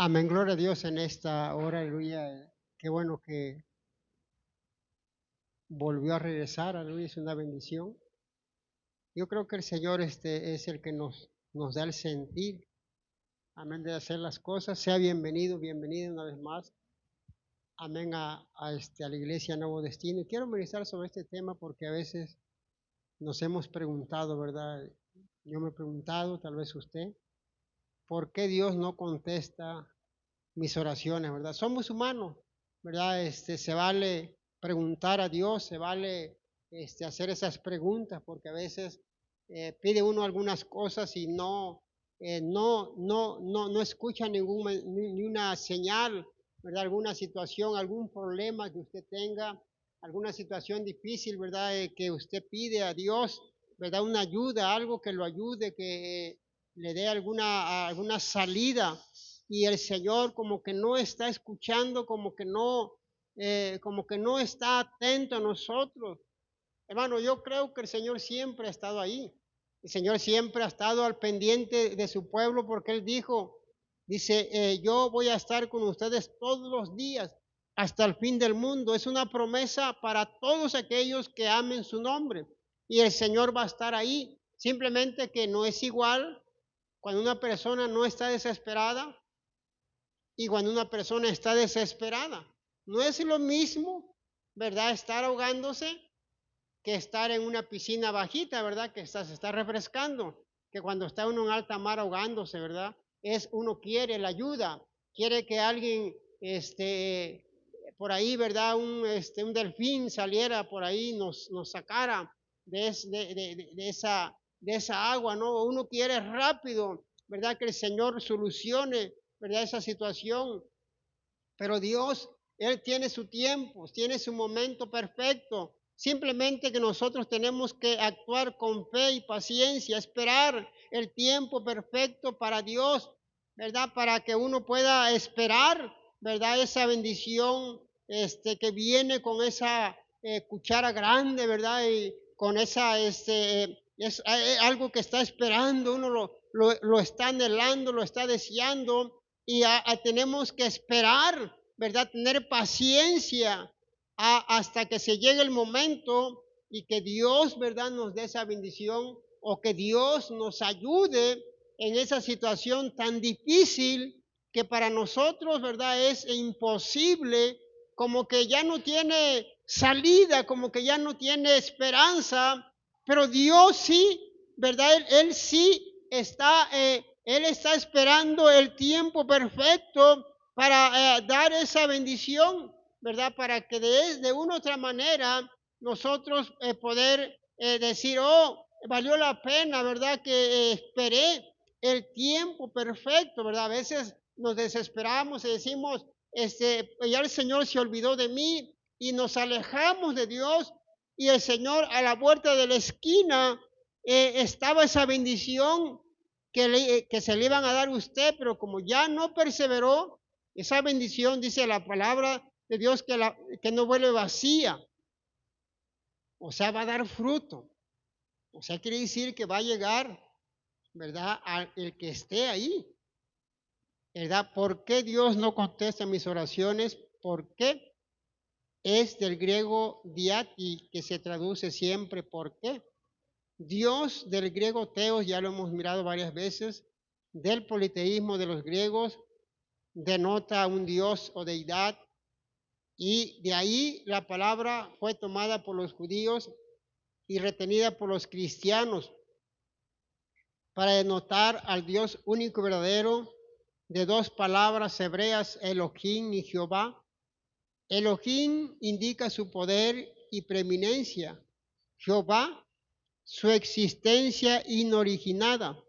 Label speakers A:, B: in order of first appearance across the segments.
A: Amén, gloria a Dios en esta hora, aleluya. Qué bueno que volvió a regresar, aleluya, es una bendición. Yo creo que el Señor es el que nos da el sentir, amén, de hacer las cosas. Sea bienvenido, bienvenido una vez más, amén, a la iglesia Nuevo Destino. Y quiero ministrar sobre este tema porque a veces nos hemos preguntado, ¿verdad? Yo me he preguntado, tal vez usted, ¿por qué Dios no contesta mis oraciones, ¿verdad? Somos humanos, ¿verdad? Se vale preguntar a Dios, se vale hacer esas preguntas, porque a veces pide uno algunas cosas y no escucha ni una señal, ¿verdad? Alguna situación, algún problema que usted tenga, alguna situación difícil, ¿verdad? Que usted pide a Dios, ¿verdad? Una ayuda, algo que lo ayude, que le dé alguna salida y el Señor como que no está escuchando, como que no está atento a nosotros. Hermano, yo creo que el Señor siempre ha estado ahí. El Señor siempre ha estado al pendiente de su pueblo porque Él dice, yo voy a estar con ustedes todos los días hasta el fin del mundo. Es una promesa para todos aquellos que amen su nombre. Y el Señor va a estar ahí. Simplemente que no es igual cuando una persona no está desesperada y cuando una persona está desesperada. No es lo mismo, ¿verdad? Estar ahogándose que estar en una piscina bajita, ¿verdad? Se está refrescando, que cuando está uno en alta mar ahogándose, ¿verdad? Uno quiere la ayuda, quiere que alguien, por ahí, ¿verdad? Un delfín saliera por ahí, nos sacara de esa agua, ¿no? Uno quiere rápido, ¿verdad? Que el Señor solucione, ¿verdad? Esa situación, pero Dios, Él tiene su tiempo, tiene su momento perfecto. Simplemente que nosotros tenemos que actuar con fe y paciencia, esperar el tiempo perfecto para Dios, ¿verdad? Para que uno pueda esperar, ¿verdad? Esa bendición que viene con esa cuchara grande, ¿verdad? Y con algo que está esperando, uno lo está anhelando, lo está deseando y tenemos que esperar, ¿verdad? Tener paciencia hasta que se llegue el momento y que Dios, ¿verdad? Nos dé esa bendición o que Dios nos ayude en esa situación tan difícil que para nosotros, ¿verdad? Es imposible, como que ya no tiene salida, como que ya no tiene esperanza, pero Dios sí, ¿verdad? Él sí Él está esperando el tiempo perfecto para dar esa bendición, ¿verdad? Para que de una u otra manera nosotros poder decir, oh, valió la pena, ¿verdad? Que esperé el tiempo perfecto, ¿verdad? A veces nos desesperamos y decimos, ya el Señor se olvidó de mí y nos alejamos de Dios y el Señor a la vuelta de la esquina estaba esa bendición que se le iban a dar a usted, pero como ya no perseveró, esa bendición, dice la palabra de Dios, que no vuelve vacía, o sea, va a dar fruto. O sea, quiere decir que va a llegar, ¿verdad? El que esté ahí, ¿verdad? ¿Por qué Dios no contesta mis oraciones? ¿Por qué? Es del griego diati, que se traduce siempre ¿por qué? Dios del griego teos, ya lo hemos mirado varias veces, del politeísmo de los griegos, denota un dios o deidad, y de ahí la palabra fue tomada por los judíos y retenida por los cristianos para denotar al Dios único y verdadero de dos palabras hebreas, Elohim y Jehová. Elohim indica su poder y preeminencia. Jehová, su existencia inoriginada,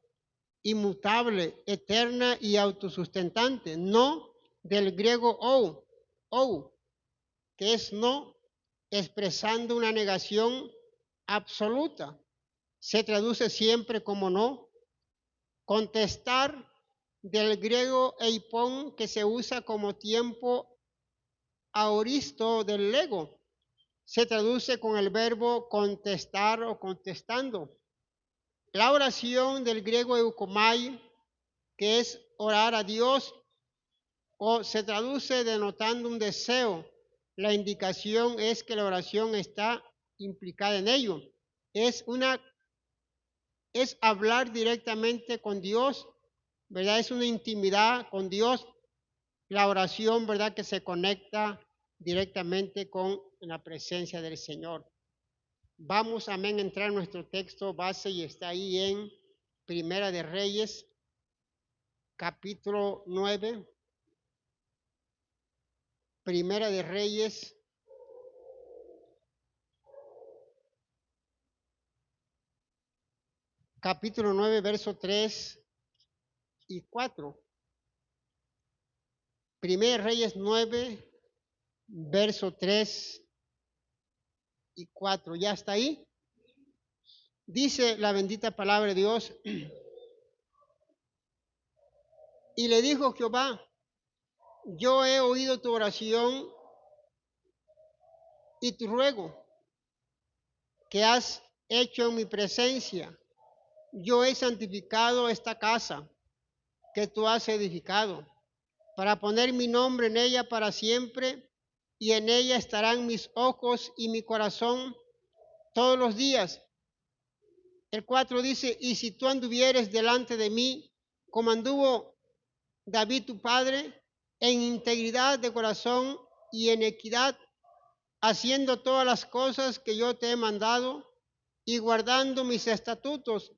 A: inmutable, eterna y autosustentante. No del griego ou, que es no, expresando una negación absoluta. Se traduce siempre como no. Contestar del griego eipon, que se usa como tiempo aoristo del lego. Se traduce con el verbo contestar o contestando. La oración del griego eukomai, que es orar a Dios, o se traduce denotando un deseo. La indicación es que la oración está implicada en ello. Es hablar directamente con Dios, ¿verdad? Es una intimidad con Dios. La oración, ¿verdad? Que se conecta directamente con la presencia del Señor. Vamos, amén, a entrar en nuestro texto base y está ahí en Primera de Reyes, capítulo 9. Primera de Reyes, capítulo 9, verso 3 y 4. Primera de Reyes 9, verso 3 y 4. ¿Ya está ahí? Dice la bendita palabra de Dios. Y le dijo Jehová: yo he oído tu oración y tu ruego que has hecho en mi presencia. Yo he santificado esta casa que tú has edificado, para poner mi nombre en ella para siempre, y en ella estarán mis ojos y mi corazón todos los días. El 4 dice: y si tú anduvieres delante de mí, como anduvo David tu padre, en integridad de corazón y en equidad, haciendo todas las cosas que yo te he mandado, y guardando mis estatutos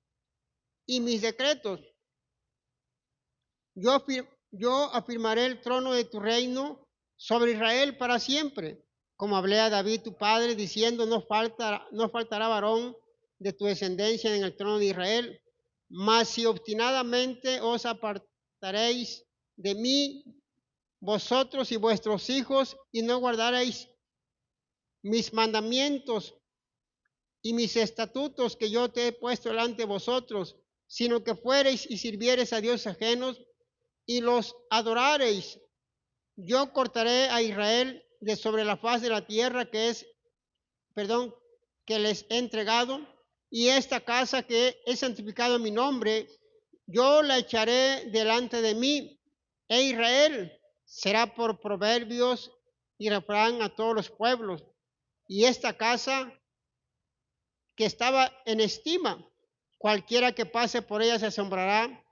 A: y mis decretos, yo afirmaré el trono de tu reino sobre Israel para siempre, como hablé a David tu padre, diciendo: no faltará varón de tu descendencia en el trono de Israel. Mas si obstinadamente os apartaréis de mí, vosotros y vuestros hijos, y no guardaréis mis mandamientos y mis estatutos que yo te he puesto delante de vosotros, sino que fuereis y sirviereis a dioses ajenos y los adorareis, yo cortaré a Israel de sobre la faz de la tierra que les he entregado, y esta casa que he santificado en mi nombre, yo la echaré delante de mí, e Israel será por proverbios y refrán a todos los pueblos. Y esta casa que estaba en estima, cualquiera que pase por ella se asombrará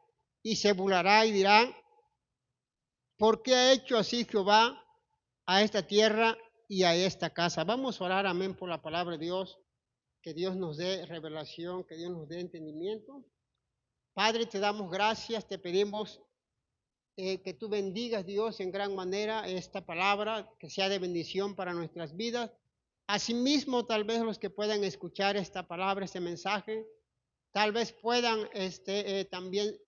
A: y se burlará y dirá: ¿por qué ha hecho así Jehová a esta tierra y a esta casa? Vamos a orar, amén, por la palabra de Dios. Que Dios nos dé revelación, que Dios nos dé entendimiento. Padre, te damos gracias, te pedimos que tú bendigas, Dios, en gran manera esta palabra, que sea de bendición para nuestras vidas. Asimismo, tal vez los que puedan escuchar esta palabra, este mensaje, tal vez puedan también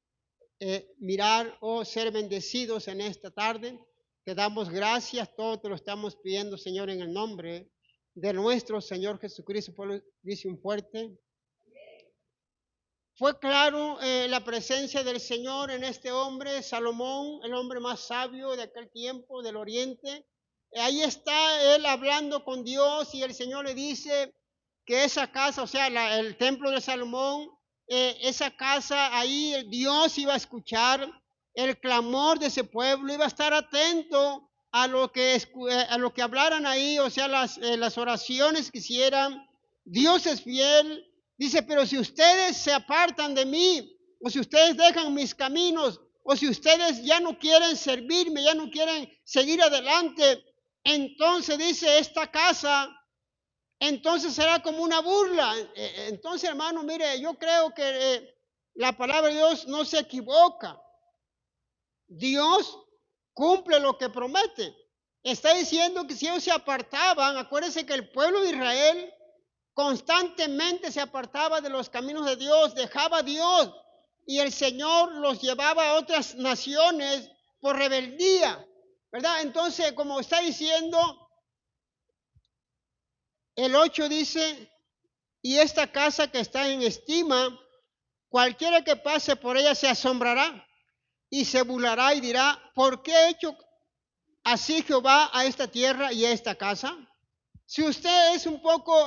A: mirar o ser bendecidos en esta tarde. Te damos gracias, todo te lo estamos pidiendo, Señor, en el nombre de nuestro Señor Jesucristo. Dice un fuerte. Fue claro la presencia del Señor en este hombre, Salomón, el hombre más sabio de aquel tiempo, del oriente. Ahí está él hablando con Dios y el Señor le dice que esa casa, o sea, el templo de Salomón, esa casa, ahí Dios iba a escuchar el clamor de ese pueblo, iba a estar atento a lo que hablaran ahí, o sea, las oraciones que hicieran. Dios es fiel. Dice: pero si ustedes se apartan de mí, o si ustedes dejan mis caminos, o si ustedes ya no quieren servirme, ya no quieren seguir adelante, entonces dice, esta casa, entonces será como una burla. Entonces, hermano, mire, yo creo que la palabra de Dios no se equivoca. Dios cumple lo que promete. Está diciendo que si ellos se apartaban, acuérdense que el pueblo de Israel constantemente se apartaba de los caminos de Dios, dejaba a Dios, y el Señor los llevaba a otras naciones por rebeldía, ¿verdad? Entonces, como está diciendo, el 8 dice: y esta casa que está en estima, cualquiera que pase por ella se asombrará y se burlará y dirá: ¿por qué ha hecho así Jehová a esta tierra y a esta casa? Si usted es un poco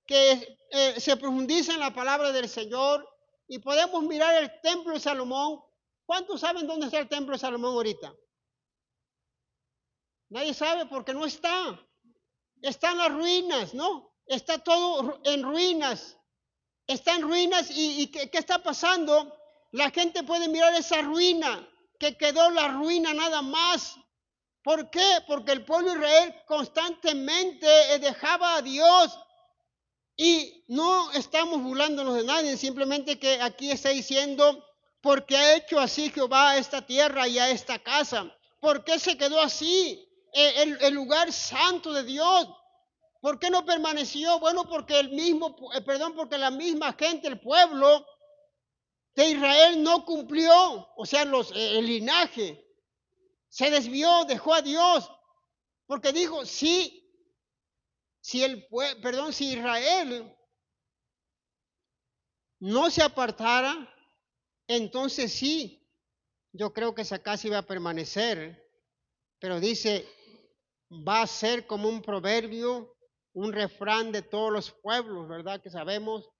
A: que se profundiza en la palabra del Señor, y podemos mirar el templo de Salomón. ¿Cuántos saben dónde está el templo de Salomón ahorita? Nadie sabe porque no está. Está en las ruinas, ¿no? Está todo en ruinas. Está en ruinas y ¿qué está pasando? La gente puede mirar esa ruina, que quedó la ruina nada más. ¿Por qué? Porque el pueblo de Israel constantemente dejaba a Dios. Y no estamos burlándonos de nadie, simplemente que aquí está diciendo, porque ha hecho así Jehová a esta tierra y a esta casa. ¿Por qué se quedó así? El lugar santo de Dios. ¿Por qué no permaneció? Bueno, porque porque la misma gente, el pueblo de Israel no cumplió, o sea, el linaje se desvió, dejó a Dios, porque dijo, si Israel no se apartara, entonces sí, yo creo que esa casa iba a permanecer, pero dice, va a ser como un proverbio, un refrán de todos los pueblos, ¿verdad? Que sabemos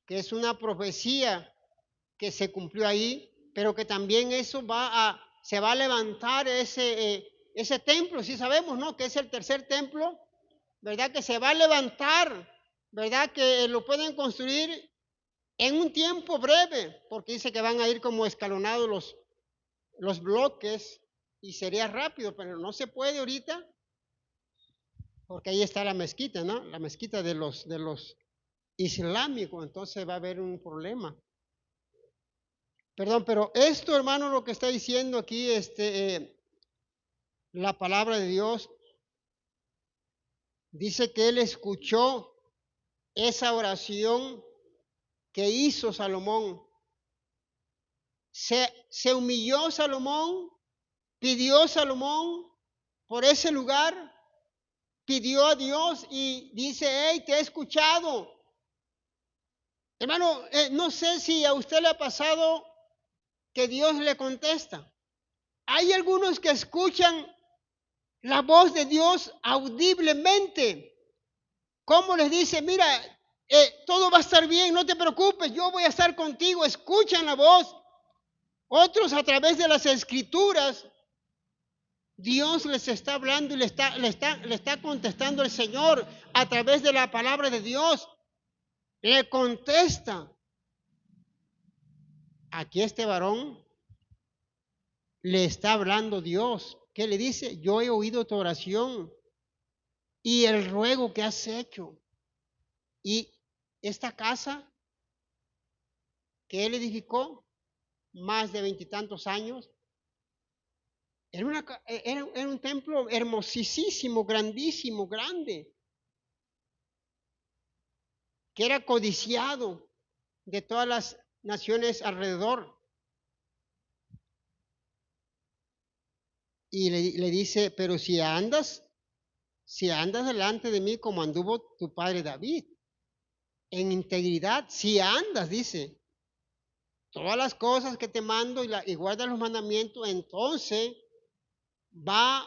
A: que es una profecía que se cumplió ahí, pero que también se va a levantar ese templo, sí sabemos, ¿no? Que es el tercer templo, ¿verdad? Que se va a levantar, ¿verdad? Que lo pueden construir en un tiempo breve, porque dice que van a ir como escalonados los bloques y sería rápido, pero no se puede ahorita, porque ahí está la mezquita, ¿no? La mezquita de los islámicos, entonces va a haber un problema. Perdón, pero esto, hermano, lo que está diciendo aquí, la palabra de Dios, dice que él escuchó esa oración que hizo Salomón. Se humilló Salomón, pidió Salomón por ese lugar, pidió a Dios y dice, hey, te he escuchado. Hermano, no sé si a usted le ha pasado que Dios le contesta. Hay algunos que escuchan la voz de Dios audiblemente. ¿Cómo les dice? Mira, todo va a estar bien, no te preocupes, yo voy a estar contigo. Escuchan la voz. Otros a través de las escrituras, Dios les está hablando y le está contestando el Señor a través de la palabra de Dios. Le contesta. Aquí este varón le está hablando Dios. ¿Qué le dice? Yo he oído tu oración y el ruego que has hecho. Y esta casa que él edificó, más de 20 y tantos años, era un templo hermosísimo, grandísimo, grande, que era codiciado de todas las naciones alrededor. Y le dice, pero si andas delante de mí como anduvo tu padre David, en integridad, si andas, dice, todas las cosas que te mando y guardas los mandamientos, entonces va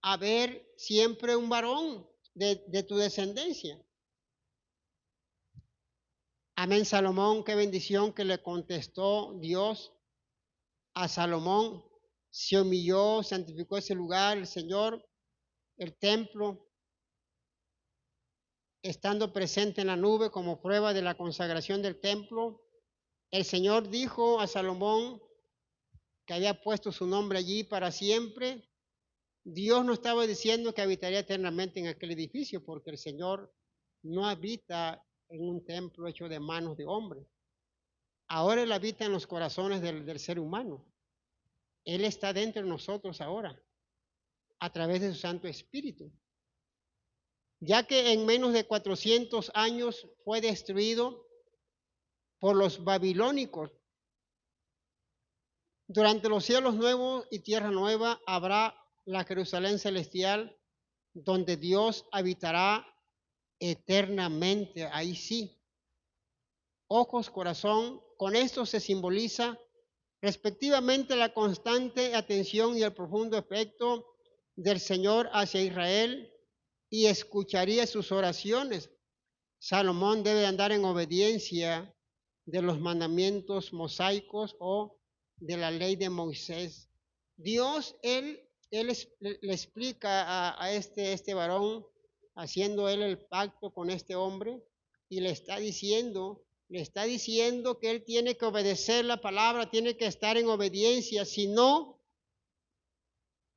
A: a haber siempre un varón de tu descendencia. Amén, Salomón, qué bendición que le contestó Dios a Salomón. Se humilló, santificó ese lugar, el Señor, el templo, estando presente en la nube como prueba de la consagración del templo. El Señor dijo a Salomón que había puesto su nombre allí para siempre. Dios no estaba diciendo que habitaría eternamente en aquel edificio, porque el Señor no habita en un templo hecho de manos de hombre. Ahora Él habita en los corazones del ser humano. Él está dentro de nosotros ahora, a través de su Santo Espíritu. Ya que en menos de 400 años fue destruido por los babilónicos. Durante los cielos nuevos y tierra nueva habrá la Jerusalén celestial, donde Dios habitará eternamente. Ahí sí. Ojos, corazón, con esto se simboliza respectivamente la constante atención y el profundo afecto del Señor hacia Israel y escucharía sus oraciones. Salomón debe andar en obediencia de los mandamientos mosaicos o de la ley de Moisés. Dios, Él le explica a este varón, haciendo él el pacto con este hombre, y le está diciendo que él tiene que obedecer la palabra, tiene que estar en obediencia, si no,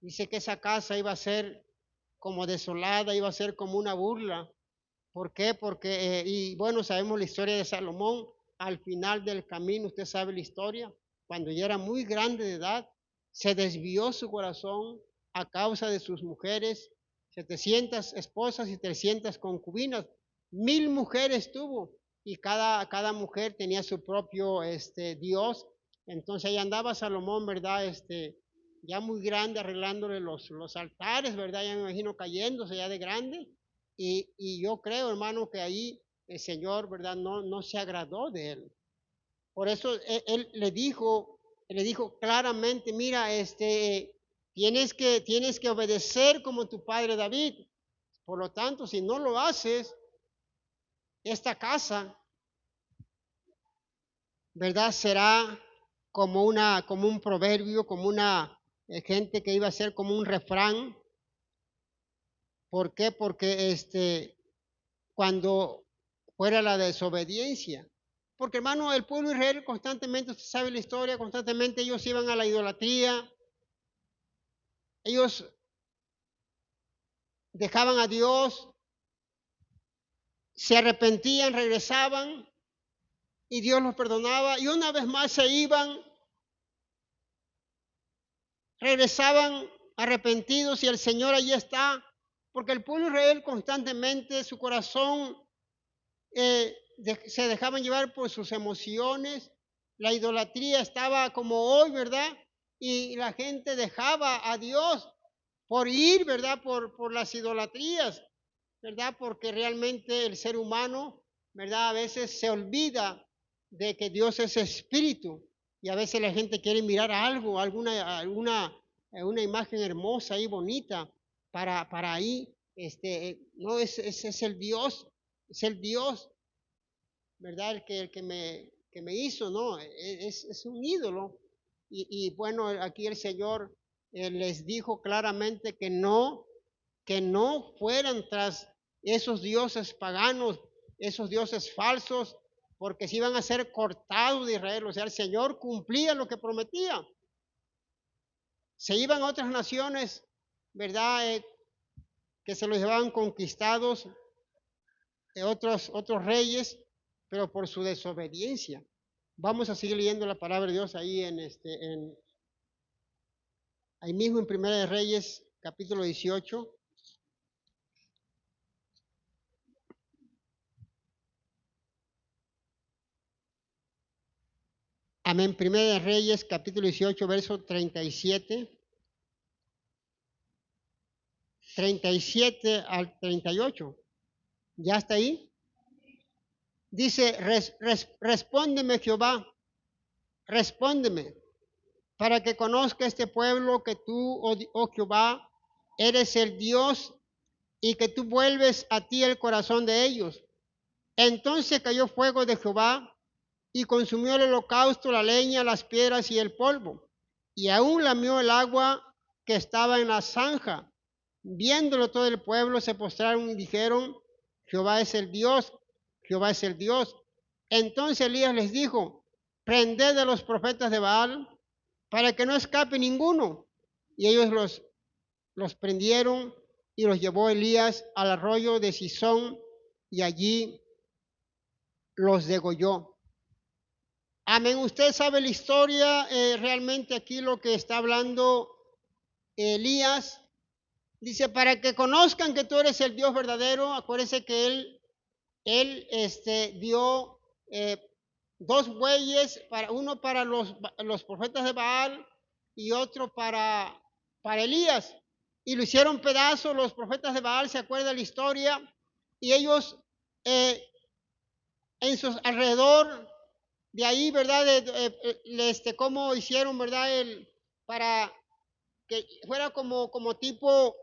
A: dice que esa casa iba a ser como desolada, iba a ser como una burla. ¿Por qué? Porque, y bueno, sabemos la historia de Salomón, al final del camino, usted sabe la historia, cuando ya era muy grande de edad, se desvió su corazón a causa de sus mujeres, 700 esposas y 300 concubinas, 1000 mujeres tuvo, y cada mujer tenía su propio Dios. Entonces ahí andaba Salomón, ¿verdad? Ya muy grande, arreglándole los altares, ¿verdad? Ya me imagino cayéndose ya de grande. Y yo creo, hermano, que ahí el Señor, ¿verdad? No se agradó de él. Por eso él le dijo claramente, mira, tienes que obedecer como tu padre David. Por lo tanto, si no lo haces, esta casa, ¿verdad? Será como un proverbio, como una gente que iba a ser como un refrán. ¿Por qué? Porque cuando fuera la desobediencia. Porque hermano, el pueblo de Israel constantemente, usted sabe la historia, constantemente ellos iban a la idolatría, ellos dejaban a Dios, se arrepentían, regresaban y Dios los perdonaba y una vez más se iban, regresaban arrepentidos y el Señor allí está, porque el pueblo de Israel constantemente, su corazón se dejaban llevar por sus emociones, la idolatría estaba como hoy, ¿verdad? Y la gente dejaba a Dios por ir, ¿verdad? Por las idolatrías, ¿verdad? Porque realmente el ser humano, ¿verdad? A veces se olvida de que Dios es espíritu y a veces la gente quiere mirar algo, una imagen hermosa y bonita para ahí, no, es el Dios, es el Dios, ¿verdad? Que me hizo, ¿no? Es un ídolo. Y bueno, aquí el Señor les dijo claramente que no fueran tras esos dioses paganos, esos dioses falsos, porque se iban a ser cortados de Israel. O sea, el Señor cumplía lo que prometía. Se iban a otras naciones, ¿verdad? Que se los llevaban conquistados, otros reyes, pero por su desobediencia. Vamos a seguir leyendo la palabra de Dios ahí ahí mismo en Primera de Reyes, capítulo 18. Amén. Primera de Reyes, capítulo 18, verso 37. 37 al 38. ¿Ya está ahí? Dice, respóndeme Jehová, respóndeme, para que conozca este pueblo que tú, oh Jehová, eres el Dios y que tú vuelves a ti el corazón de ellos. Entonces cayó fuego de Jehová y consumió el holocausto, la leña, las piedras y el polvo, y aún lamió el agua que estaba en la zanja. Viéndolo todo el pueblo se postraron y dijeron, Jehová es el Dios, Jehová es el Dios. Entonces Elías les dijo, prended a los profetas de Baal para que no escape ninguno. Y ellos los prendieron y los llevó Elías al arroyo de Sison y allí los degolló. Amén. Usted sabe la historia, realmente aquí lo que está hablando Elías. Dice, para que conozcan que tú eres el Dios verdadero, acuérdense que él dio dos bueyes, uno para los profetas de Baal y otro para Elías. Y lo hicieron pedazos los profetas de Baal, se acuerda la historia, y ellos en sus alrededor de ahí, ¿verdad? Cómo hicieron, ¿verdad? Para que fuera como tipo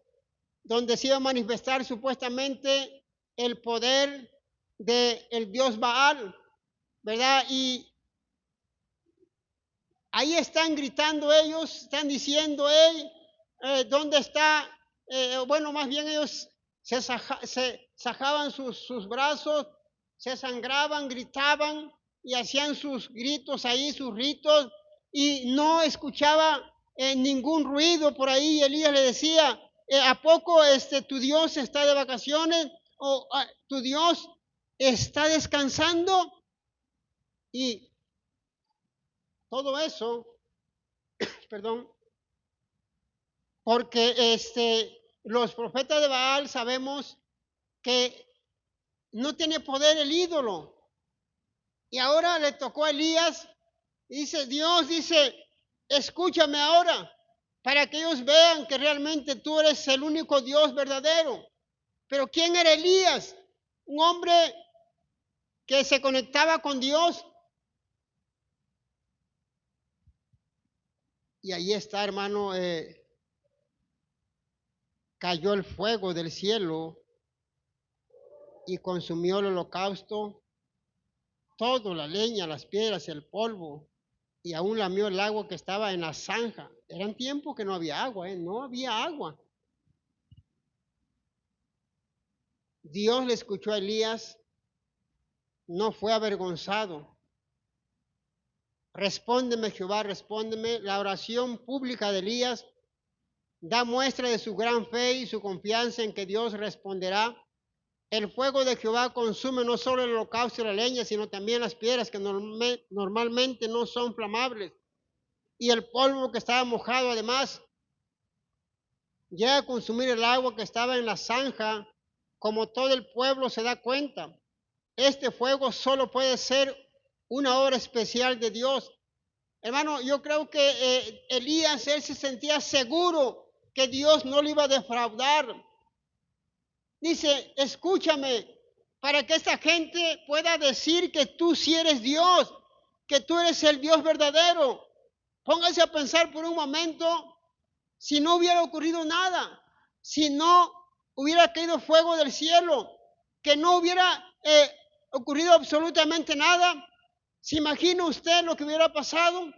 A: donde se iba a manifestar supuestamente el poder del dios Baal, ¿verdad? Y ahí están gritando ellos, están diciendo, hey, ¿dónde está? Bueno, más bien ellos se sajaban sus brazos, se sangraban, gritaban y hacían sus gritos ahí, sus ritos, y no escuchaba ningún ruido por ahí. Elías le decía, ¿a poco tu Dios está de vacaciones? ¿O tu Dios está descansando? Y todo eso, perdón, porque los profetas de Baal sabemos que no tiene poder el ídolo. Y ahora le tocó a Elías, dice Dios, dice, escúchame ahora, para que ellos vean que realmente tú eres el único Dios verdadero. Pero ¿quién era Elías? Un hombre que se conectaba con Dios. Y ahí está, hermano, cayó el fuego del cielo y consumió el holocausto, todo, la leña, las piedras, el polvo, y aún lamió el agua que estaba en la zanja. Eran tiempos que no había agua, no había agua. Dios le escuchó a Elías, no fue avergonzado. Respóndeme, Jehová, respóndeme. La oración pública de Elías da muestra de su gran fe y su confianza en que Dios responderá. El fuego de Jehová consume no solo el holocausto y la leña, sino también las piedras que normalmente no son flamables. Y el polvo que estaba mojado, además, llega a consumir el agua que estaba en la zanja, como todo el pueblo se da cuenta. Este fuego solo puede ser una obra especial de Dios. Hermano, yo creo que Elías, él se sentía seguro que Dios no le iba a defraudar. Dice, escúchame, para que esta gente pueda decir que tú sí eres Dios, que tú eres el Dios verdadero. Póngase a pensar por un momento, si no hubiera ocurrido nada, si no hubiera caído fuego del cielo, que no hubiera ocurrido absolutamente nada, ¿se imagina usted lo que hubiera pasado?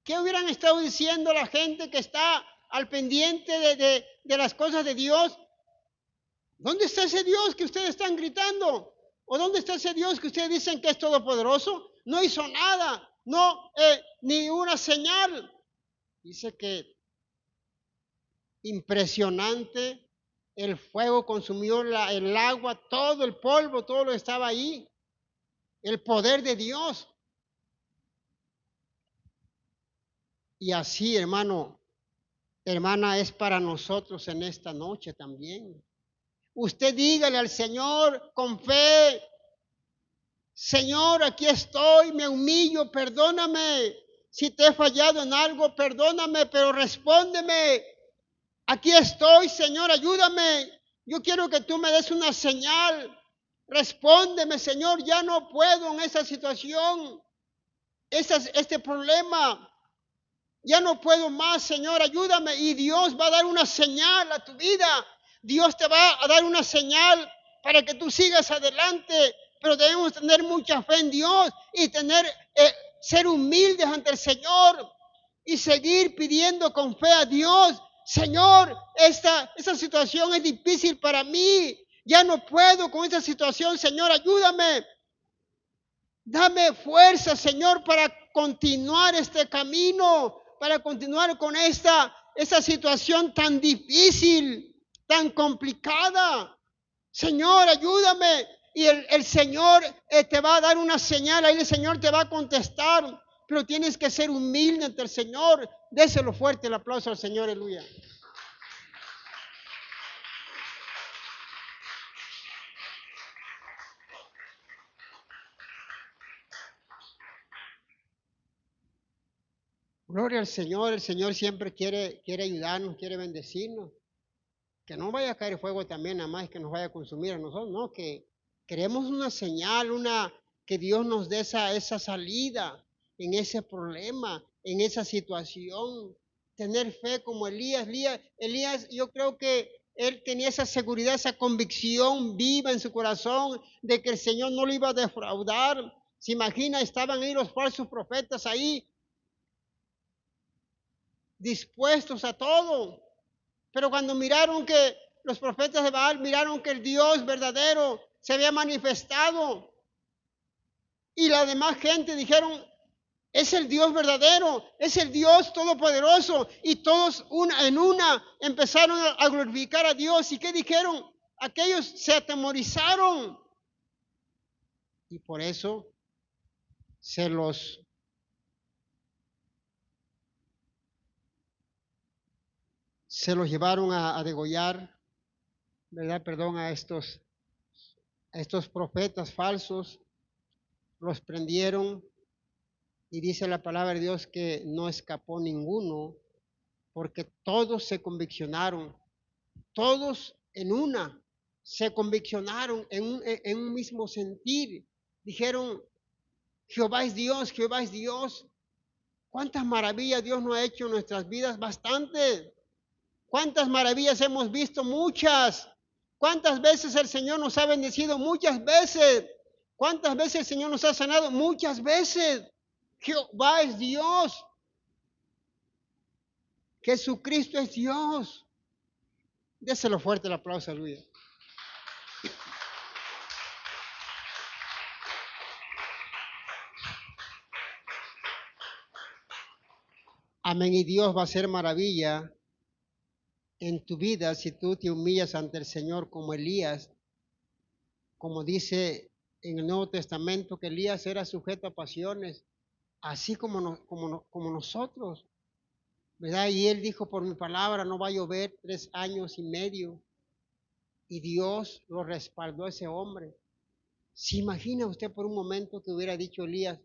A: ¿Qué hubieran estado diciendo la gente que está al pendiente de las cosas de Dios? ¿Dónde está ese Dios que ustedes están gritando? ¿O dónde está ese Dios que ustedes dicen que es todopoderoso? No hizo nada, no, ni una señal. Dice que impresionante, el fuego consumió el agua, todo el polvo, todo lo que estaba ahí. El poder de Dios. Y así, hermano, hermana, es para nosotros en esta noche también. Usted dígale al Señor con fe, Señor, aquí estoy, me humillo, perdóname. Si te he fallado en algo, perdóname, pero respóndeme. Aquí estoy, Señor, ayúdame. Yo quiero que tú me des una señal. Respóndeme, Señor, ya no puedo en esa situación, este problema. Ya no puedo más, Señor, ayúdame. Y Dios va a dar una señal a tu vida. Dios te va a dar una señal para que tú sigas adelante. Pero debemos tener mucha fe en Dios y ser humildes ante el Señor y seguir pidiendo con fe a Dios. Señor, esta situación es difícil para mí. Ya no puedo con esta situación, Señor, ayúdame. Dame fuerza, Señor, para continuar este camino, para continuar con esta situación tan difícil, tan complicada. Señor, ayúdame. Y el Señor te va a dar una señal, ahí el Señor te va a contestar, pero tienes que ser humilde ante el Señor. Déselo fuerte el aplauso al Señor, aleluya. Gloria al Señor, el Señor siempre quiere ayudarnos, quiere bendecirnos. Que no vaya a caer fuego también, nada más que nos vaya a consumir a nosotros, no, que queremos una señal, que Dios nos dé esa salida en ese problema, en esa situación. Tener fe como Elías. Elías, yo creo que él tenía esa seguridad, esa convicción viva en su corazón de que el Señor no lo iba a defraudar. Se imagina, estaban ahí los falsos profetas ahí dispuestos a todo. Pero cuando miraron que los profetas de Baal miraron que el Dios verdadero se había manifestado y la demás gente dijeron, es el Dios verdadero, es el Dios todopoderoso. Y todos en una empezaron a glorificar a Dios. ¿Y qué dijeron? Aquellos se atemorizaron. Y por eso se los llevaron a degollar, ¿verdad? Perdón, a estos profetas falsos, los prendieron y dice la palabra de Dios que no escapó ninguno porque todos se conviccionaron, todos en una se conviccionaron en un mismo sentir. Dijeron, Jehová es Dios, Jehová es Dios. ¿Cuántas maravillas Dios nos ha hecho en nuestras vidas? Bastante. ¿Cuántas maravillas hemos visto? Muchas. ¿Cuántas veces el Señor nos ha bendecido? Muchas veces. ¿Cuántas veces el Señor nos ha sanado? Muchas veces. Jehová es Dios. Jesucristo es Dios. Déselo fuerte el aplauso a Luis. Amén. Y Dios va a hacer maravilla en tu vida si tú te humillas ante el Señor como Elías, como dice en el Nuevo Testamento que Elías era sujeto a pasiones, así como nosotros, ¿verdad? Y él dijo, por mi palabra no va a llover 3 años y medio, y Dios lo respaldó a ese hombre. ¿Se imagina usted por un momento que hubiera dicho Elías,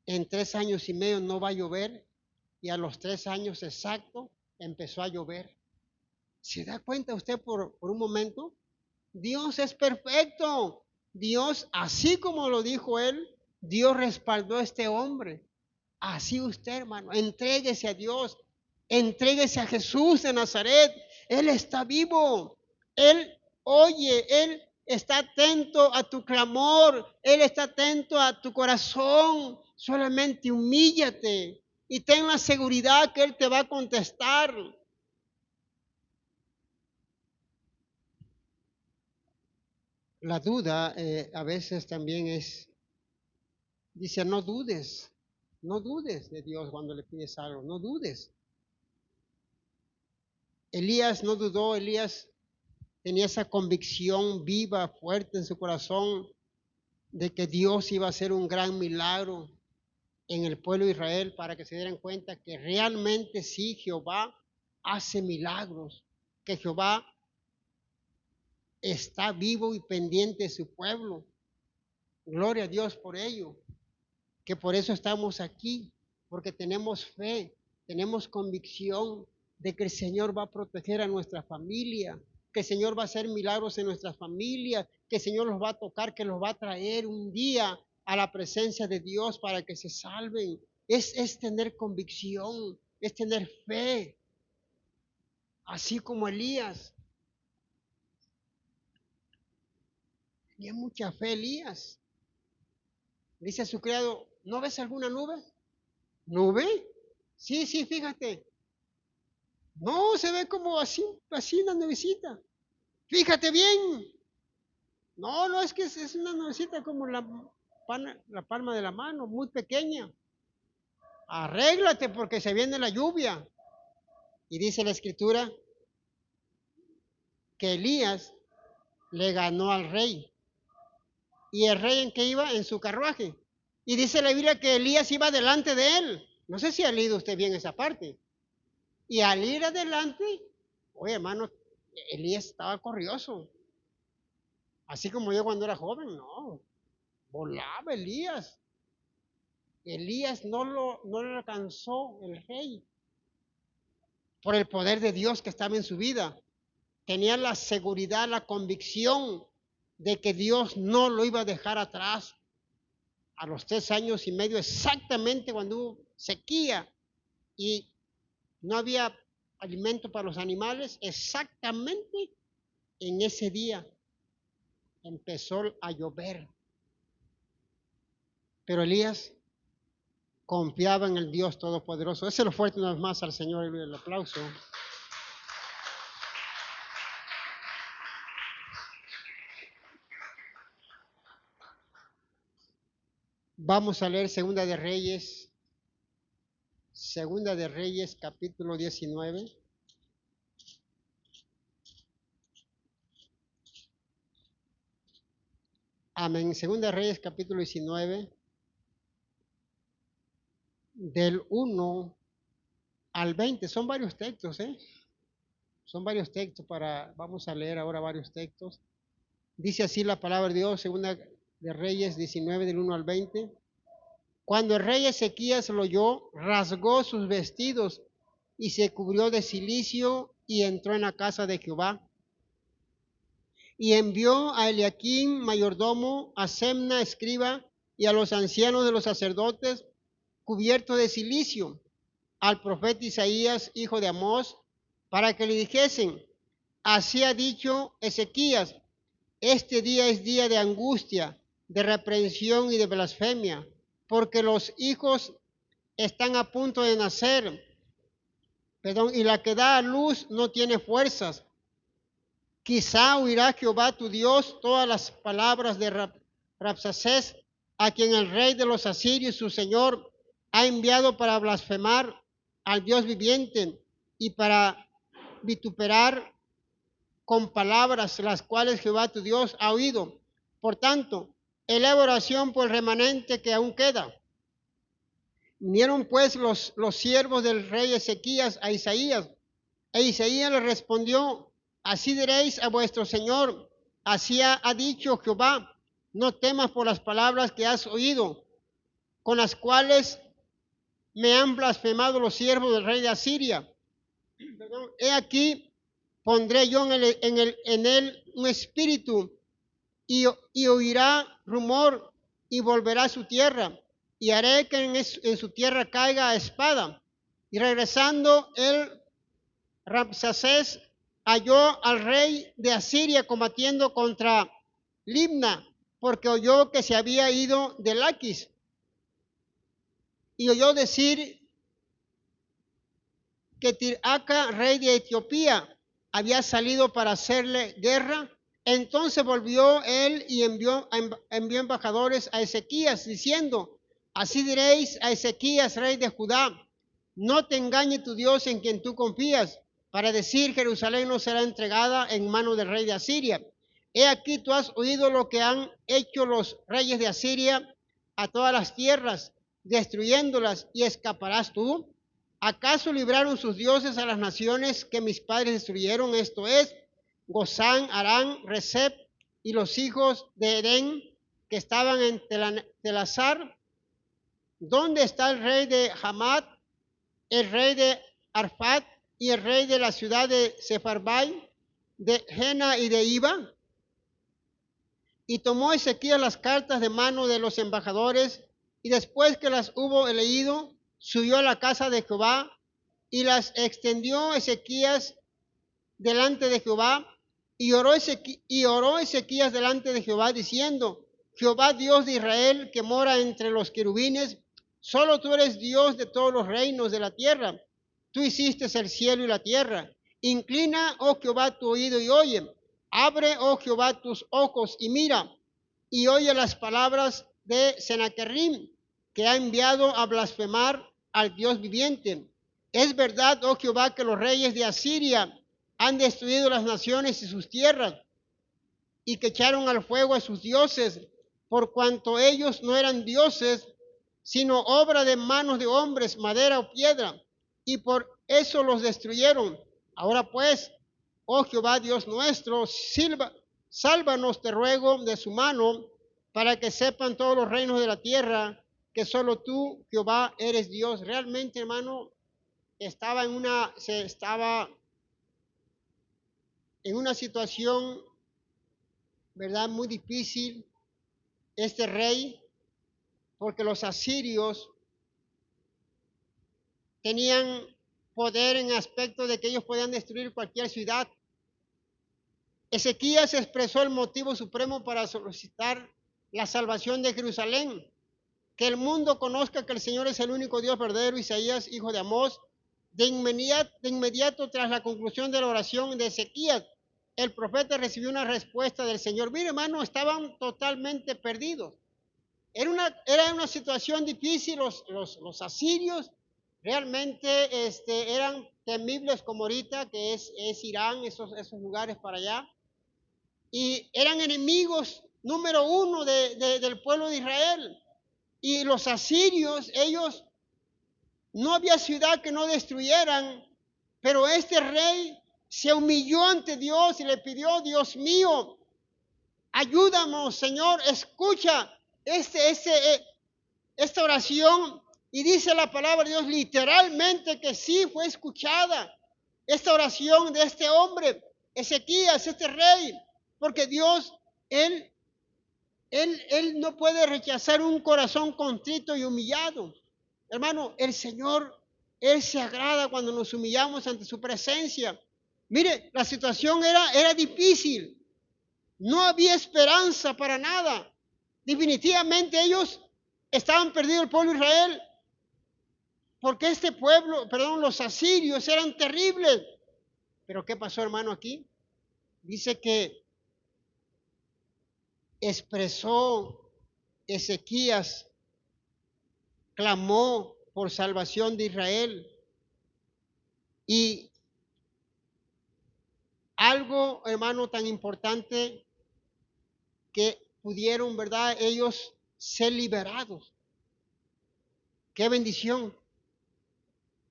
A: en 3 años y medio no va a llover, y a los 3 años exacto empezó a llover? ¿Se da cuenta usted por un momento? Dios es perfecto. Dios, así como lo dijo él, Dios respaldó a este hombre. Así usted, hermano, entréguese a Dios, entréguese a Jesús de Nazaret. Él está vivo. Él oye, Él está atento a tu clamor. Él está atento a tu corazón. Solamente humíllate y ten la seguridad que Él te va a contestar. La duda a veces también dice, no dudes de Dios cuando le pides algo, no dudes. Elías no dudó, Elías tenía esa convicción viva, fuerte en su corazón de que Dios iba a hacer un gran milagro en el pueblo de Israel para que se dieran cuenta que realmente sí, Jehová hace milagros, que Jehová está vivo y pendiente de su pueblo. Gloria a Dios por ello, que por eso estamos aquí, porque tenemos fe, tenemos convicción de que el Señor va a proteger a nuestra familia, que el Señor va a hacer milagros en nuestra familia, que el Señor los va a tocar, que los va a traer un día a la presencia de Dios para que se salven. Es tener convicción, es tener fe, así como Elías. Tenía mucha fe Elías. Dice a su criado, ¿no ves alguna nube? ¿Nube? Sí, fíjate. No, se ve como así una nubecita. Fíjate bien. No, es que es una nubecita como la palma de la mano, muy pequeña. Arréglate porque se viene la lluvia. Y dice la escritura que Elías le ganó al rey. ¿Y el rey en qué iba? En su carruaje. Y dice la Biblia que Elías iba delante de él. No sé si ha leído usted bien esa parte. Y al ir adelante, oye hermano, Elías estaba corrioso. Así como yo cuando era joven, no. Volaba Elías. Elías no lo alcanzó el rey por el poder de Dios que estaba en su vida. Tenía la seguridad, la convicción de que Dios no lo iba a dejar atrás. A los 3 años y medio, exactamente cuando hubo sequía y no había alimento para los animales, exactamente en ese día empezó a llover. Pero Elías confiaba en el Dios Todopoderoso. Ese es lo fuerte una vez más al Señor y el aplauso. Vamos a leer Segunda de Reyes capítulo 19. Amén. Segunda de Reyes capítulo 19, del 1 al 20. Son varios textos, Son varios textos vamos a leer ahora varios textos. Dice así la palabra de Dios, Segunda de Reyes 19, del 1 al 20. Cuando el rey Ezequías lo oyó, rasgó sus vestidos y se cubrió de cilicio y entró en la casa de Jehová. Y envió a Eliaquim, mayordomo, a Semna, escriba, y a los ancianos de los sacerdotes, cubiertos de cilicio, al profeta Isaías, hijo de Amós, para que le dijesen: así ha dicho Ezequías, este día es día de angustia, de reprensión y de blasfemia, porque los hijos están a punto de nacer, y la que da a luz no tiene fuerzas. Quizá oirá Jehová tu Dios todas las palabras de Rabsacés, a quien el rey de los asirios, su señor, ha enviado para blasfemar al Dios viviente y para vituperar con palabras las cuales Jehová tu Dios ha oído. Por tanto, eleva oración por el remanente que aún queda. Vinieron pues los siervos del rey Ezequías a Isaías, e Isaías le respondió: así diréis a vuestro señor, así ha dicho Jehová, no temas por las palabras que has oído, con las cuales me han blasfemado los siervos del rey de Asiria. He aquí, pondré yo en él un espíritu, y oirá rumor, y volverá a su tierra, y haré que en su tierra caiga a espada. Y regresando él, Rabsacés halló al rey de Asiria combatiendo contra Libna, porque oyó que se había ido de Laquis, y oyó decir que Tirhaka, rey de Etiopía, había salido para hacerle guerra. Entonces volvió él y envió embajadores a Ezequías, diciendo: así diréis a Ezequías, rey de Judá, no te engañe tu Dios en quien tú confías, para decir: Jerusalén no será entregada en mano del rey de Asiria. He aquí, tú has oído lo que han hecho los reyes de Asiria a todas las tierras, destruyéndolas, y escaparás tú. ¿Acaso libraron sus dioses a las naciones que mis padres destruyeron? Esto es, Gozán, Arán, Resep y los hijos de Edén que estaban en Telasar. ¿Dónde está el rey de Hamat, el rey de Arfat y el rey de la ciudad de Sefarbai, de Jena y de Iba? Y tomó Ezequías las cartas de mano de los embajadores, y después que las hubo leído, subió a la casa de Jehová y las extendió Ezequías delante de Jehová. Y oró Ezequías delante de Jehová, diciendo: Jehová Dios de Israel, que mora entre los querubines, solo tú eres Dios de todos los reinos de la tierra. Tú hiciste el cielo y la tierra. Inclina, oh Jehová, tu oído y oye. Abre, oh Jehová, tus ojos y mira, y oye las palabras de Sennacherib, que ha enviado a blasfemar al Dios viviente. Es verdad, oh Jehová, que los reyes de Asiria han destruido las naciones y sus tierras, y que echaron al fuego a sus dioses, por cuanto ellos no eran dioses, sino obra de manos de hombres, madera o piedra, y por eso los destruyeron. Ahora pues, oh Jehová Dios nuestro, sálvanos, te ruego, de su mano, para que sepan todos los reinos de la tierra que solo tú, Jehová, eres Dios. Realmente, hermano, estaba en una situación, ¿verdad?, muy difícil este rey, porque los asirios tenían poder en aspecto de que ellos podían destruir cualquier ciudad. Ezequías expresó el motivo supremo para solicitar la salvación de Jerusalén. que el mundo conozca que el Señor es el único Dios verdadero. Isaías, hijo de Amós. De inmediato tras la conclusión de la oración de Ezequías, el profeta recibió una respuesta del Señor. Mire, hermano, estaban totalmente perdidos. Era una situación difícil. Los asirios realmente eran temibles como ahorita, que es Irán, esos lugares para allá. Y eran enemigos número uno del pueblo de Israel. Y los asirios, ellos, no había ciudad que no destruyeran, pero este rey se humilló ante Dios y le pidió: Dios mío, ayúdanos, Señor, escucha esta oración. Y dice la palabra de Dios literalmente que sí fue escuchada esta oración de este hombre, Ezequías, este rey, porque Dios, Él no puede rechazar un corazón contrito y humillado. Hermano, el Señor, Él se agrada cuando nos humillamos ante su presencia. Mire, la situación era difícil. No había esperanza para nada. Definitivamente ellos estaban perdidos, el pueblo de Israel, porque los asirios eran terribles. Pero ¿qué pasó, hermano, aquí? Dice que expresó Ezequías, clamó por salvación de Israel. Y algo, hermano, tan importante, que pudieron, ¿verdad?, ellos ser liberados. ¡Qué bendición!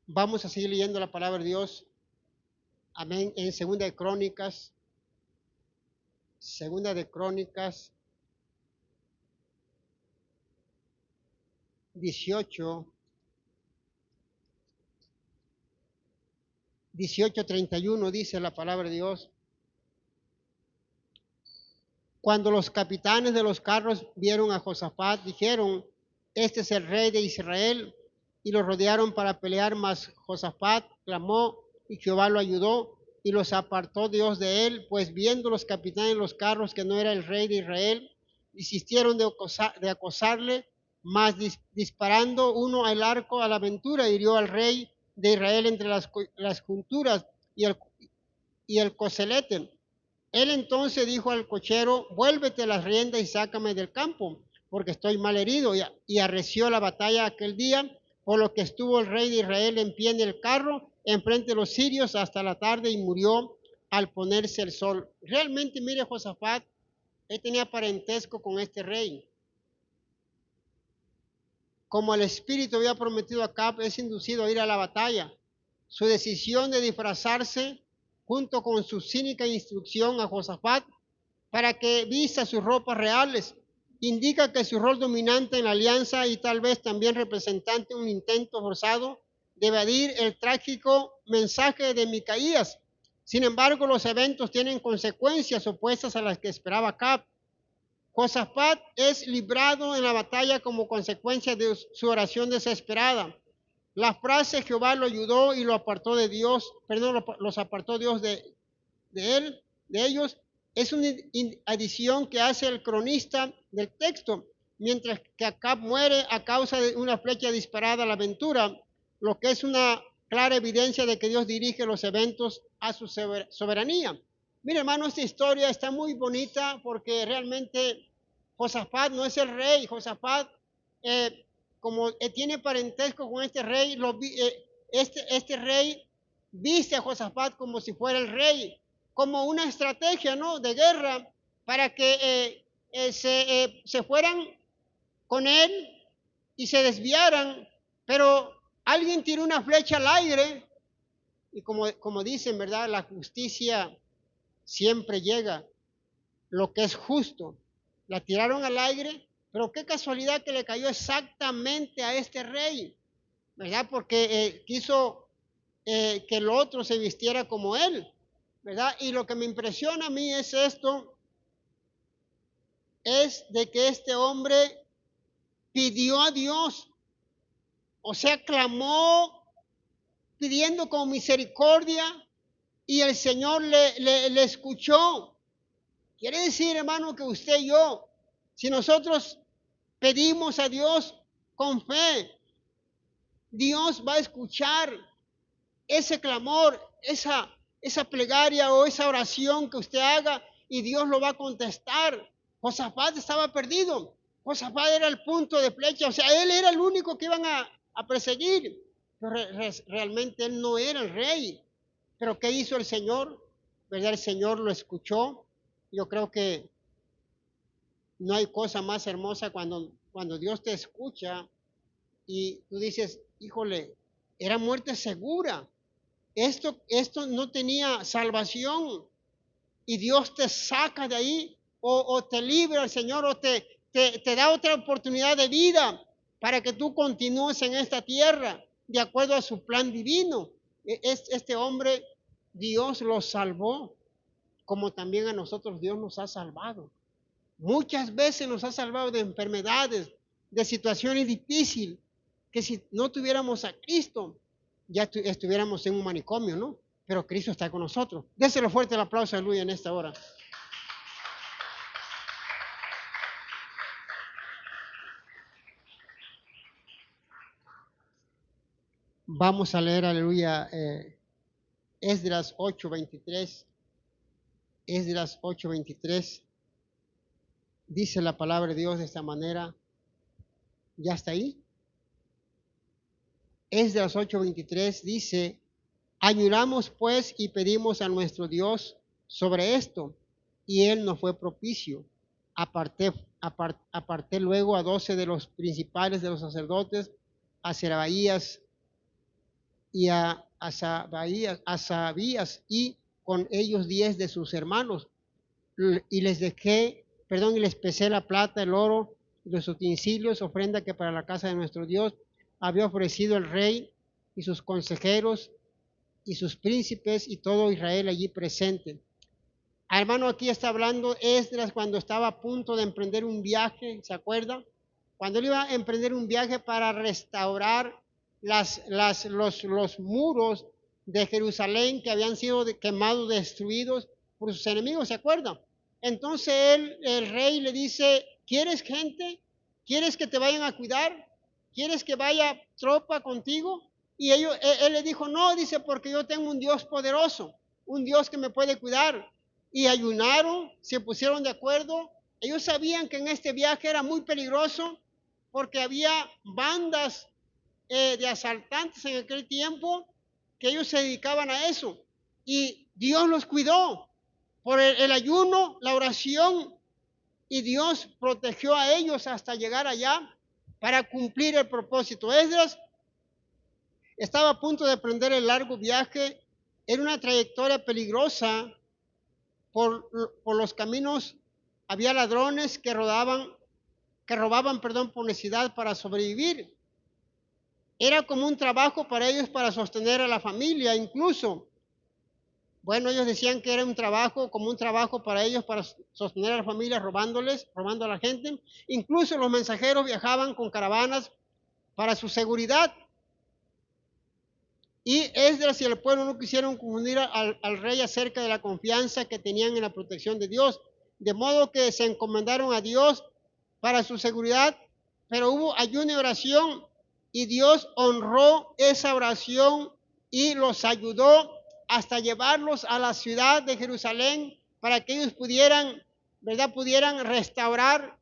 A: Vamos a seguir leyendo la palabra de Dios. Amén. En Segunda de Crónicas 18:31 dice la palabra de Dios: cuando los capitanes de los carros vieron a Josafat, dijeron: este es el rey de Israel, y lo rodearon para pelear. Mas Josafat clamó y Jehová lo ayudó y los apartó Dios de él, pues viendo los capitanes de los carros que no era el rey de Israel, insistieron de acosarle, mas disparando uno al arco a la aventura, hirió al rey de Israel entre las junturas y el coselete. Él entonces dijo al cochero: vuélvete las riendas y sácame del campo, porque estoy mal herido. Y arreció la batalla aquel día, por lo que estuvo el rey de Israel en pie en el carro, enfrente de los sirios, hasta la tarde, y murió al ponerse el sol. Realmente, mire, Josafat, él tenía parentesco con este rey. Como el Espíritu había prometido a Acab, es inducido a ir a la batalla. Su decisión de disfrazarse, junto con su cínica instrucción a Josafat para que vista sus ropas reales, indica que su rol dominante en la alianza, y tal vez también representante un intento forzado de evadir el trágico mensaje de Micaías. Sin embargo, los eventos tienen consecuencias opuestas a las que esperaba Acab. Josafat es librado en la batalla como consecuencia de su oración desesperada. La frase Jehová lo ayudó y lo apartó de Dios, los apartó Dios de ellos, es una adición que hace el cronista del texto, mientras que Acab muere a causa de una flecha disparada a la aventura, lo que es una clara evidencia de que Dios dirige los eventos a su soberanía. Mire, hermano, esta historia está muy bonita porque realmente Josafat no es el rey. Josafat, como tiene parentesco con este rey, este rey viste a Josafat como si fuera el rey, como una estrategia, ¿no?, de guerra, para que se fueran con él y se desviaran. Pero alguien tiró una flecha al aire, y como dicen, ¿verdad?, la justicia siempre llega, lo que es justo. La tiraron al aire, pero qué casualidad que le cayó exactamente a este rey, ¿verdad? Porque quiso que el otro se vistiera como él, ¿verdad? Y lo que me impresiona a mí es esto, es de que este hombre pidió a Dios, o sea, clamó pidiendo con misericordia, y el Señor le escuchó. Quiere decir, hermano, que usted y yo, si nosotros pedimos a Dios, con fe. Dios va a escuchar ese clamor, esa plegaria o esa oración que usted haga y Dios lo va a contestar. Josafat estaba perdido. Josafat era el punto de flecha, o sea, él era el único que iban a perseguir. Pero realmente él no era el rey. Pero ¿qué hizo el Señor? ¿Verdad? El Señor lo escuchó. Yo creo que no hay cosa más hermosa cuando Dios te escucha y tú dices, híjole, era muerte segura. Esto no tenía salvación y Dios te saca de ahí o te libra el Señor o te da otra oportunidad de vida para que tú continúes en esta tierra de acuerdo a su plan divino. Este hombre, Dios lo salvó, como también a nosotros Dios nos ha salvado. Muchas veces nos ha salvado de enfermedades, de situaciones difíciles, que si no tuviéramos a Cristo, ya estuviéramos en un manicomio, ¿no? Pero Cristo está con nosotros. Déselo fuerte el aplauso a Luis en esta hora. Vamos a leer, aleluya, Esdras 8:23. Esdras 8:23. Dice la palabra de Dios de esta manera. ¿Ya está ahí? Esdras 8:23 dice, ayunamos pues y pedimos a nuestro Dios sobre esto, y él nos fue propicio. Aparté luego a 12 de los principales de los sacerdotes, a Seraías y a Asabías, y con ellos 10 de sus hermanos, y les pesé la plata, el oro, los utensilios, ofrenda que para la casa de nuestro Dios había ofrecido el rey y sus consejeros y sus príncipes y todo Israel allí presente. Hermano, aquí está hablando Esdras cuando estaba a punto de emprender un viaje, ¿se acuerda? Cuando él iba a emprender un viaje para restaurar los muros de Jerusalén que habían sido quemados, destruidos por sus enemigos, ¿se acuerda? Entonces el rey le dice, ¿quieres gente? ¿Quieres que te vayan a cuidar? ¿Quieres que vaya tropa contigo? Y él le dijo, no, dice, porque yo tengo un Dios poderoso, un Dios que me puede cuidar. Y ayunaron, se pusieron de acuerdo. Ellos sabían que en este viaje era muy peligroso porque había bandas de asaltantes en aquel tiempo que ellos se dedicaban a eso. Y Dios los cuidó por el ayuno, la oración, y Dios protegió a ellos hasta llegar allá para cumplir el propósito. Esdras estaba a punto de emprender el largo viaje. Era una trayectoria peligrosa. Por los caminos había ladrones que robaban, por necesidad para sobrevivir. Era como un trabajo para ellos para sostener a la familia, incluso. Bueno, ellos decían que era como un trabajo para ellos para sostener a la familia, robando a la gente. Incluso los mensajeros viajaban con caravanas para su seguridad. Y Esdras y el pueblo no quisieron confundir al rey acerca de la confianza que tenían en la protección de Dios, de modo que se encomendaron a Dios para su seguridad, pero hubo ayuno y oración, y Dios honró esa oración y los ayudó hasta llevarlos a la ciudad de Jerusalén para que ellos pudieran restaurar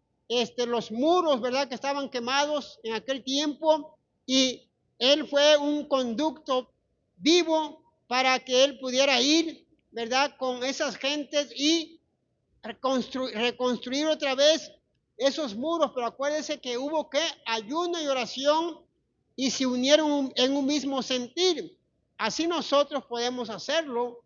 A: los muros, ¿verdad?, que estaban quemados en aquel tiempo, y él fue un conducto vivo para que él pudiera ir, ¿verdad?, con esas gentes y reconstruir otra vez esos muros. Pero acuérdense que hubo ayuno y oración y se unieron en un mismo sentir. Así nosotros podemos hacerlo,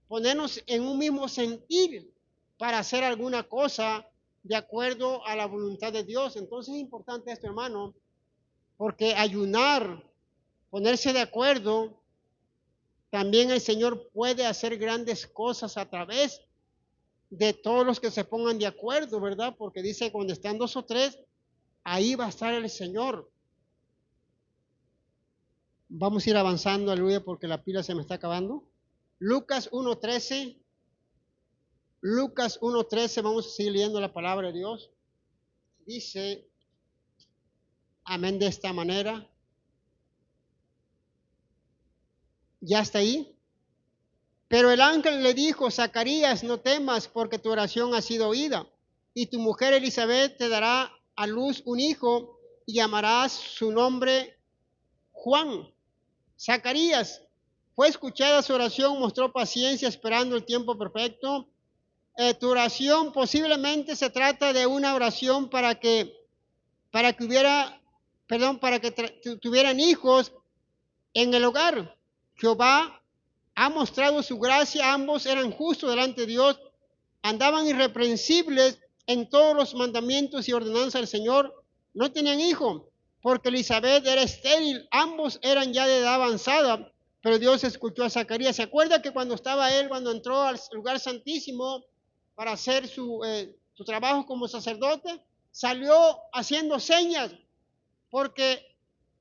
A: ponernos en un mismo sentir para hacer alguna cosa de acuerdo a la voluntad de Dios. Entonces es importante esto, hermano, porque ayunar, ponerse de acuerdo, también el Señor puede hacer grandes cosas a través de todos los que se pongan de acuerdo, ¿verdad? Porque dice, cuando están 2 o 3, ahí va a estar el Señor. Vamos a ir avanzando, aleluya, porque la pila se me está acabando. Lucas 1:13. Lucas 1:13, vamos a seguir leyendo la palabra de Dios. Dice, Amén, de esta manera. ¿Ya está ahí? Pero el ángel le dijo: Zacarías, no temas, porque tu oración ha sido oída, y tu mujer Elizabeth te dará a luz un hijo, y llamarás su nombre Juan. Zacarías, fue escuchada su oración, mostró paciencia esperando el tiempo perfecto. Tu oración posiblemente se trata de una oración para que tuvieran hijos en el hogar. Jehová ha mostrado su gracia, ambos eran justos delante de Dios, andaban irreprensibles en todos los mandamientos y ordenanzas del Señor, no tenían hijo, porque Elizabeth era estéril, ambos eran ya de edad avanzada, pero Dios escuchó a Zacarías. ¿Se acuerda que cuando entró al lugar santísimo para hacer su trabajo como sacerdote, salió haciendo señas? Porque,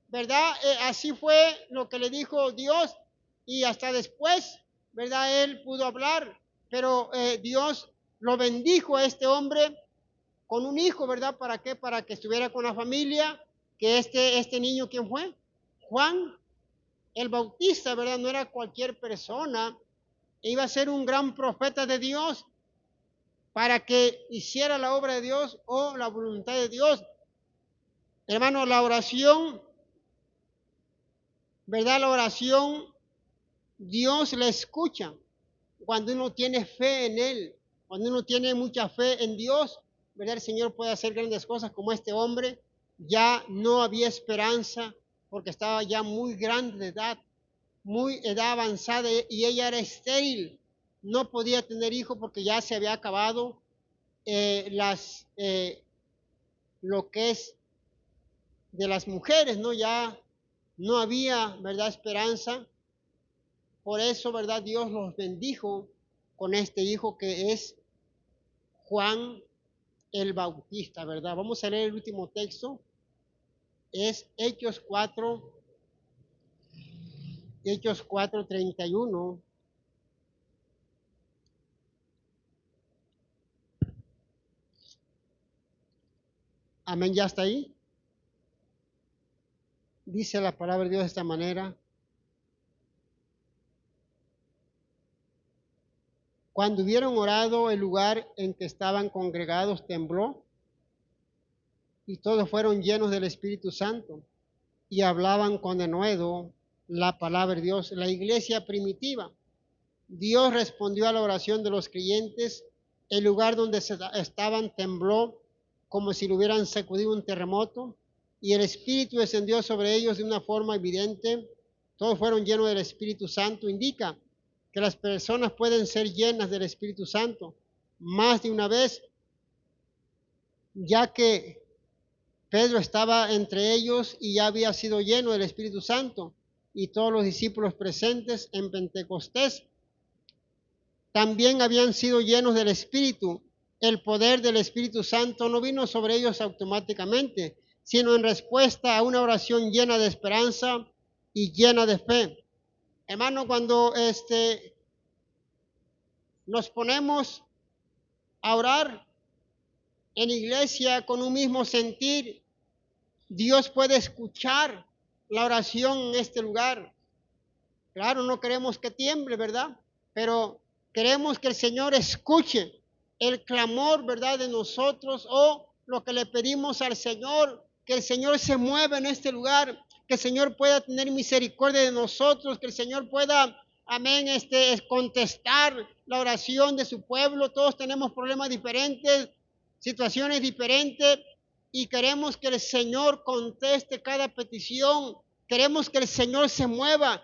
A: ¿verdad? Así fue lo que le dijo Dios, y hasta después, ¿verdad? Él pudo hablar, pero Dios lo bendijo a este hombre con un hijo, ¿verdad? ¿Para qué? Para que estuviera con la familia, que este niño, ¿quién fue? Juan el Bautista, ¿verdad? No era cualquier persona, iba a ser un gran profeta de Dios para que hiciera la obra de Dios o la voluntad de Dios. Hermano, la oración, ¿verdad? La oración, Dios la escucha cuando uno tiene fe en Él, cuando uno tiene mucha fe en Dios, ¿verdad? El Señor puede hacer grandes cosas, como este hombre. Ya no había esperanza porque estaba ya muy grande de edad, muy edad avanzada, y ella era estéril, no podía tener hijo porque ya se había acabado lo que es de las mujeres, ¿no? Ya no había, ¿verdad?, esperanza. Por eso, ¿verdad?, Dios los bendijo con este hijo que es Juan el Bautista, ¿verdad? Vamos a leer el último texto. Es Hechos 4:31. Amén, ya está ahí. Dice la palabra de Dios de esta manera: cuando hubieron orado, el lugar en que estaban congregados tembló, y todos fueron llenos del Espíritu Santo, y hablaban con denuedo la palabra de Dios. La iglesia primitiva. Dios respondió a la oración de los creyentes. El lugar donde estaban tembló como si lo hubieran sacudido un terremoto, y el Espíritu descendió sobre ellos de una forma evidente. Todos fueron llenos del Espíritu Santo. Indica que las personas pueden ser llenas del Espíritu Santo más de una vez, ya que Pedro estaba entre ellos y ya había sido lleno del Espíritu Santo, y todos los discípulos presentes en Pentecostés también habían sido llenos del Espíritu. El poder del Espíritu Santo no vino sobre ellos automáticamente, sino en respuesta a una oración llena de esperanza y llena de fe. Hermano, cuando nos ponemos a orar en iglesia con un mismo sentir, Dios puede escuchar la oración en este lugar. Claro, no queremos que tiemble, ¿verdad? Pero queremos que el Señor escuche el clamor, ¿verdad?, de nosotros, o lo que le pedimos al Señor, que el Señor se mueva en este lugar, que el Señor pueda tener misericordia de nosotros, que el Señor pueda, amén, contestar la oración de su pueblo. Todos tenemos problemas diferentes, situaciones diferentes, y queremos que el Señor conteste cada petición. Queremos que el Señor se mueva.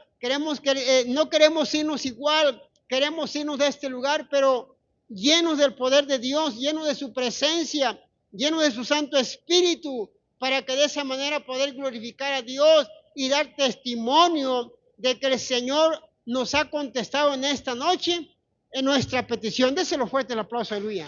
A: No queremos irnos igual, queremos irnos de este lugar, pero llenos del poder de Dios, llenos de su presencia, llenos de su Santo Espíritu, para que de esa manera poder glorificar a Dios y dar testimonio de que el Señor nos ha contestado en esta noche en nuestra petición. Déselo fuerte el aplauso, aleluya.